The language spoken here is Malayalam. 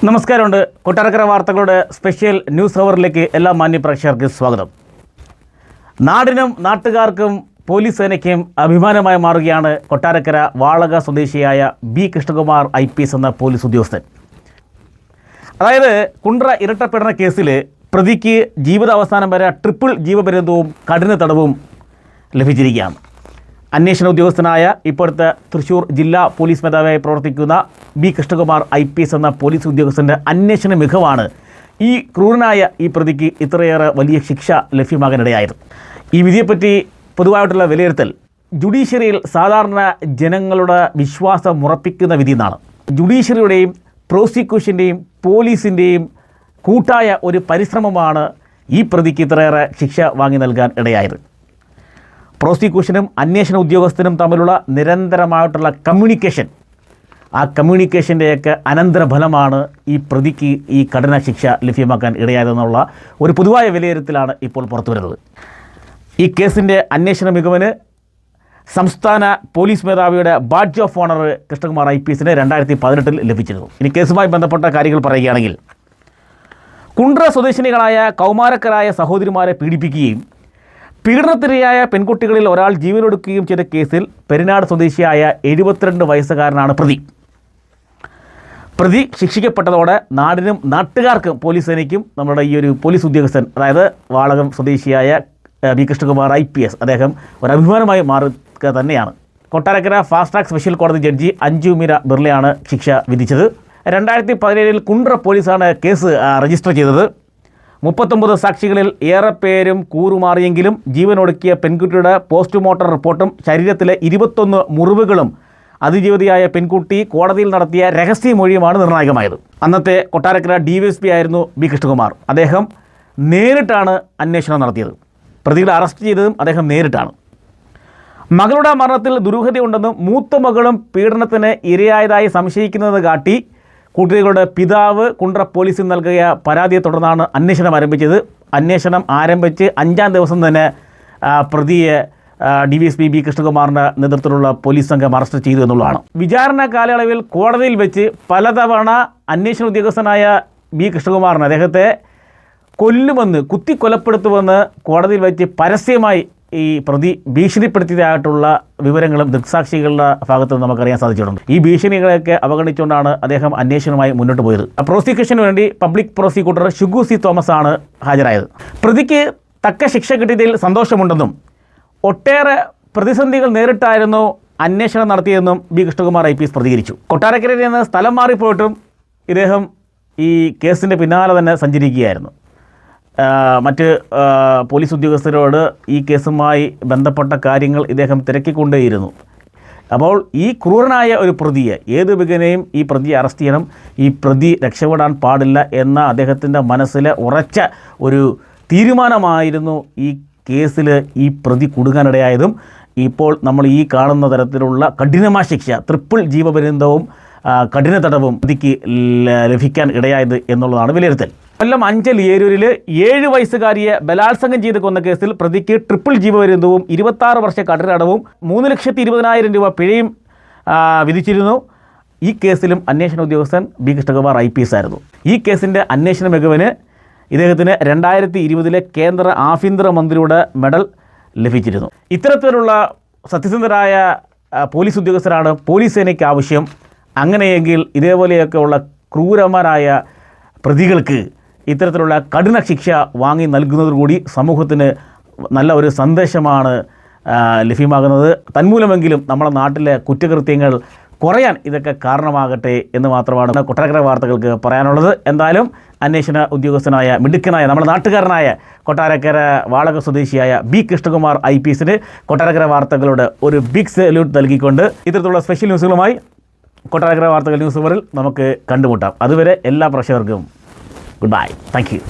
നമസ്കാരമുണ്ട്. കൊട്ടാരക്കര വാർത്തകളുടെ സ്പെഷ്യൽ ന്യൂസ് അവറിലേക്ക് എല്ലാ മാന്യ പ്രേക്ഷകർക്ക് സ്വാഗതം. നാടിനും നാട്ടുകാർക്കും പോലീസ് സേനയ്ക്കും അഭിമാനമായി മാറുകയാണ് കൊട്ടാരക്കര വാളക സ്വദേശിയായ ബി കൃഷ്ണകുമാർ IPS എന്ന പോലീസ് ഉദ്യോഗസ്ഥൻ. അതായത് കുണ്ട്ര ഇരട്ടപ്പീഡന കേസിൽ പ്രതിക്ക് ജീവിതാവസാനം വരെ ട്രിപ്പിൾ ജീവപര്യന്തവും കഠിന തടവും ലഭിച്ചിരിക്കുകയാണ്. അന്വേഷണ ഉദ്യോഗസ്ഥനായ ഇപ്പോഴത്തെ തൃശ്ശൂർ ജില്ലാ പോലീസ് മേധാവിയായി പ്രവർത്തിക്കുന്ന ബി കൃഷ്ണകുമാർ IPS എന്ന പോലീസ് ഉദ്യോഗസ്ഥൻ്റെ അന്വേഷണ മികവാണ് ഈ ക്രൂരനായ ഈ പ്രതിക്ക് ഇത്രയേറെ വലിയ ശിക്ഷ ലഭ്യമാകാനിടയായത്. ഈ വിധിയെപ്പറ്റി പൊതുവായിട്ടുള്ള വിലയിരുത്തൽ ജുഡീഷ്യറിയിൽ സാധാരണ ജനങ്ങളുടെ വിശ്വാസം ഉറപ്പിക്കുന്ന വിധി എന്നാണ്. ജുഡീഷ്യറിയുടെയും പ്രോസിക്യൂഷൻ്റെയും പോലീസിൻ്റെയും കൂട്ടായ ഒരു പരിശ്രമമാണ് ഈ പ്രതിക്ക് ഇത്രയേറെ ശിക്ഷ വാങ്ങി നൽകാൻ ഇടയായത്. പ്രോസിക്യൂഷനും അന്വേഷണ ഉദ്യോഗസ്ഥനും തമ്മിലുള്ള നിരന്തരമായിട്ടുള്ള കമ്മ്യൂണിക്കേഷൻ, ആ കമ്മ്യൂണിക്കേഷൻ്റെയൊക്കെ അനന്തരഫലമാണ് ഈ പ്രതിക്ക് ഈ കഠിന ശിക്ഷ ലഭ്യമാക്കാൻ ഇടയായതെന്നുള്ള ഒരു പൊതുവായ വിലയിരുത്തലാണ് ഇപ്പോൾ പുറത്തു വരുന്നത്. ഈ കേസിൻ്റെ അന്വേഷണ മികവിന് സംസ്ഥാന പോലീസ് മേധാവിയുടെ ബാഡ്ജ് ഓഫ് ഓണർ കൃഷ്ണകുമാർ IPSന് 2018 ലഭിച്ചിരുന്നു. ഇനി കേസുമായി ബന്ധപ്പെട്ട കാര്യങ്ങൾ പറയുകയാണെങ്കിൽ, കുണ്ട്ര സ്വദേശിനികളായ കൗമാരക്കാരായ സഹോദരിമാരെ പീഡിപ്പിക്കുകയും പീഡനത്തിനിരയായ പെൺകുട്ടികളിൽ ഒരാൾ ജീവനൊടുക്കുകയും ചെയ്ത കേസിൽ പെരിനാട് സ്വദേശിയായ 72 വയസ്സുകാരനാണ് പ്രതി ശിക്ഷിക്കപ്പെട്ടതോടെ നാടിനും നാട്ടുകാർക്കും പോലീസ് സേനയ്ക്കും നമ്മുടെ ഈ ഒരു പോലീസ് ഉദ്യോഗസ്ഥൻ, അതായത് വാളകം സ്വദേശിയായ ബി കൃഷ്ണകുമാർ IPS, അദ്ദേഹം ഒരു അഭിമാനമായി മാറുക തന്നെയാണ്. കൊട്ടാരക്കര ഫാസ്റ്റ് ട്രാക്ക് സ്പെഷ്യൽ കോടതി ജഡ്ജി അഞ്ജു മീര ബിർളയാണ് ശിക്ഷ വിധിച്ചത്. 2017 കുണ്ട്ര പോലീസാണ് കേസ് രജിസ്റ്റർ ചെയ്തത്. 39 സാക്ഷികളിൽ ഏറെ പേരും കൂറുമാറിയെങ്കിലും ജീവനൊടുക്കിയ പെൺകുട്ടിയുടെ പോസ്റ്റ്മോർട്ടം റിപ്പോർട്ടും ശരീരത്തിലെ 21 മുറിവുകളും അതിജീവിതയായ പെൺകുട്ടി കോടതിയിൽ നടത്തിയ രഹസ്യമൊഴിയുമാണ് നിർണായകമായത്. അന്നത്തെ കൊട്ടാരക്കര DYSP ആയിരുന്നു ബി കൃഷ്ണകുമാർ. അദ്ദേഹം നേരിട്ടാണ് അന്വേഷണം നടത്തിയത്. പ്രതികളെ അറസ്റ്റ് ചെയ്തതും അദ്ദേഹം നേരിട്ടാണ്. മകളുടെ മരണത്തിൽ ദുരൂഹതയുണ്ടെന്നും മൂത്ത മകളും പീഡനത്തിന് ഇരയായതായി സംശയിക്കുന്നത് കാട്ടി കുട്ടികളുടെ പിതാവ് കുണ്ട്ര പോലീസിൽ നൽകിയ പരാതിയെ തുടർന്നാണ് അന്വേഷണം ആരംഭിച്ചത്. അന്വേഷണം ആരംഭിച്ച് 5-ാം ദിവസം തന്നെ പ്രതിയെ DYSP ബി കൃഷ്ണകുമാറിൻ്റെ നേതൃത്വത്തിലുള്ള പോലീസ് സംഘം അറസ്റ്റ് ചെയ്തു എന്നുള്ളതാണ്. വിചാരണ കാലയളവിൽ കോടതിയിൽ വെച്ച് പലതവണ അന്വേഷണ ഉദ്യോഗസ്ഥനായ ബി കൃഷ്ണകുമാറിന് അദ്ദേഹത്തെ കൊല്ലുമെന്ന്, കുത്തിക്കൊലപ്പെടുത്തുമെന്ന് കോടതിയിൽ വെച്ച് പരസ്യമായി ഈ പ്രതി ഭീഷണിപ്പെടുത്തിയതായിട്ടുള്ള വിവരങ്ങളും ദൃക്സാക്ഷികളുടെ ഭാഗത്ത് നിന്ന് നമുക്കറിയാൻ സാധിച്ചിട്ടുണ്ട്. ഈ ഭീഷണികളെയൊക്കെ അവഗണിച്ചുകൊണ്ടാണ് അദ്ദേഹം അന്വേഷണവുമായി മുന്നോട്ട് പോയത്. പ്രോസിക്യൂഷന് വേണ്ടി പബ്ലിക് പ്രോസിക്യൂട്ടർ ഷുഗു C. തോമസ് ആണ് ഹാജരായത്. പ്രതിക്ക് തക്ക ശിക്ഷ കിട്ടിയതിൽ സന്തോഷമുണ്ടെന്നും ഒട്ടേറെ പ്രതിസന്ധികൾ നേരിട്ടായിരുന്നു അന്വേഷണം നടത്തിയതെന്നും ബി കൃഷ്ണകുമാർ IPS പ്രതികരിച്ചു. കൊട്ടാരക്കരയിൽ നിന്ന് സ്ഥലം മാറിപ്പോയിട്ടും ഇദ്ദേഹം ഈ കേസിൻ്റെ പിന്നാലെ തന്നെ സഞ്ചരിക്കുകയായിരുന്നു. മറ്റ് പോലീസ് ഉദ്യോഗസ്ഥരോട് ഈ കേസുമായി ബന്ധപ്പെട്ട കാര്യങ്ങൾ ഇദ്ദേഹം തിരക്കിക്കൊണ്ടേയിരുന്നു. അപ്പോൾ ഈ ക്രൂരനായ ഒരു പ്രതിയെ, ഏത് വിധേനയും ഈ പ്രതിയെ അറസ്റ്റ് ചെയ്യണം, ഈ പ്രതി രക്ഷപ്പെടാൻ പാടില്ല എന്ന അദ്ദേഹത്തിൻ്റെ മനസ്സിലെ ഉറച്ച ഒരു തീരുമാനമായിരുന്നു ഈ കേസിൽ ഈ പ്രതി കുടുങ്ങാനിടയായതും ഇപ്പോൾ നമ്മൾ ഈ കാണുന്ന തരത്തിലുള്ള കഠിനമായ ശിക്ഷ, ട്രിപ്പിൾ ജീവപര്യന്തവും കഠിന തടവും പ്രതിക്ക് ലഭിക്കാൻ ഇടയായത് എന്നുള്ളതാണ് വിലയിരുത്തൽ. കൊല്ലം അഞ്ചൽ ഏരൂരിൽ 7 വയസ്സുകാരിയെ ബലാത്സംഗം ചെയ്ത് കൊന്ന കേസിൽ പ്രതിക്ക് ട്രിപ്പിൾ ജീവപര്യന്തവും 26 വർഷ കഠിന തടവും 3,20,000 രൂപ പിഴയും വിധിച്ചിരുന്നു. ഈ കേസിലും അന്വേഷണ ഉദ്യോഗസ്ഥൻ ബി കൃഷ്ണകുമാർ IPS ആയിരുന്നു. ഈ കേസിൻ്റെ അന്വേഷണ മികവിന് ഇദ്ദേഹത്തിന് 2020 കേന്ദ്ര ആഭ്യന്തര മന്ത്രിയുടെ മെഡൽ ലഭിച്ചിരുന്നു. ഇത്തരത്തിലുള്ള സത്യസന്ധരായ പോലീസ് ഉദ്യോഗസ്ഥരാണ് പോലീസ് സേനയ്ക്ക് ആവശ്യം. അങ്ങനെയെങ്കിൽ ഇതേപോലെയൊക്കെയുള്ള ക്രൂരന്മാരായ പ്രതികൾക്ക് ഇത്തരത്തിലുള്ള കഠിന ശിക്ഷ വാങ്ങി നൽകുന്നതോടുകൂടി സമൂഹത്തിന് നല്ല ഒരു സന്ദേശമാണ് ലഭ്യമാകുന്നത്. തന്മൂലമെങ്കിലും നമ്മുടെ നാട്ടിലെ കുറ്റകൃത്യങ്ങൾ കുറയാൻ ഇതൊക്കെ കാരണമാകട്ടെ എന്ന് മാത്രമാണ് കൊട്ടാരക്കര വാർത്തകൾക്ക് പറയാനുള്ളത്. എന്തായാലും അന്വേഷണ ഉദ്യോഗസ്ഥനായ മിടുക്കനായ നമ്മുടെ നാട്ടുകാരനായ കൊട്ടാരക്കര വാളക സ്വദേശിയായ ബി കൃഷ്ണകുമാർ IPSന് കൊട്ടാരക്കര വാർത്തകളുടെ ഒരു ബിഗ് സല്യൂട്ട് നൽകിക്കൊണ്ട് ഇത്തരത്തിലുള്ള സ്പെഷ്യൽ ന്യൂസുകളുമായി കൊട്ടാരക്കര വാർത്തകൾ ന്യൂസ് അവറിൽ നമുക്ക് കണ്ടുമുട്ടാം. അതുവരെ എല്ലാ പ്രേക്ഷകർക്കും ഗുഡ് ബൈ. Thank you.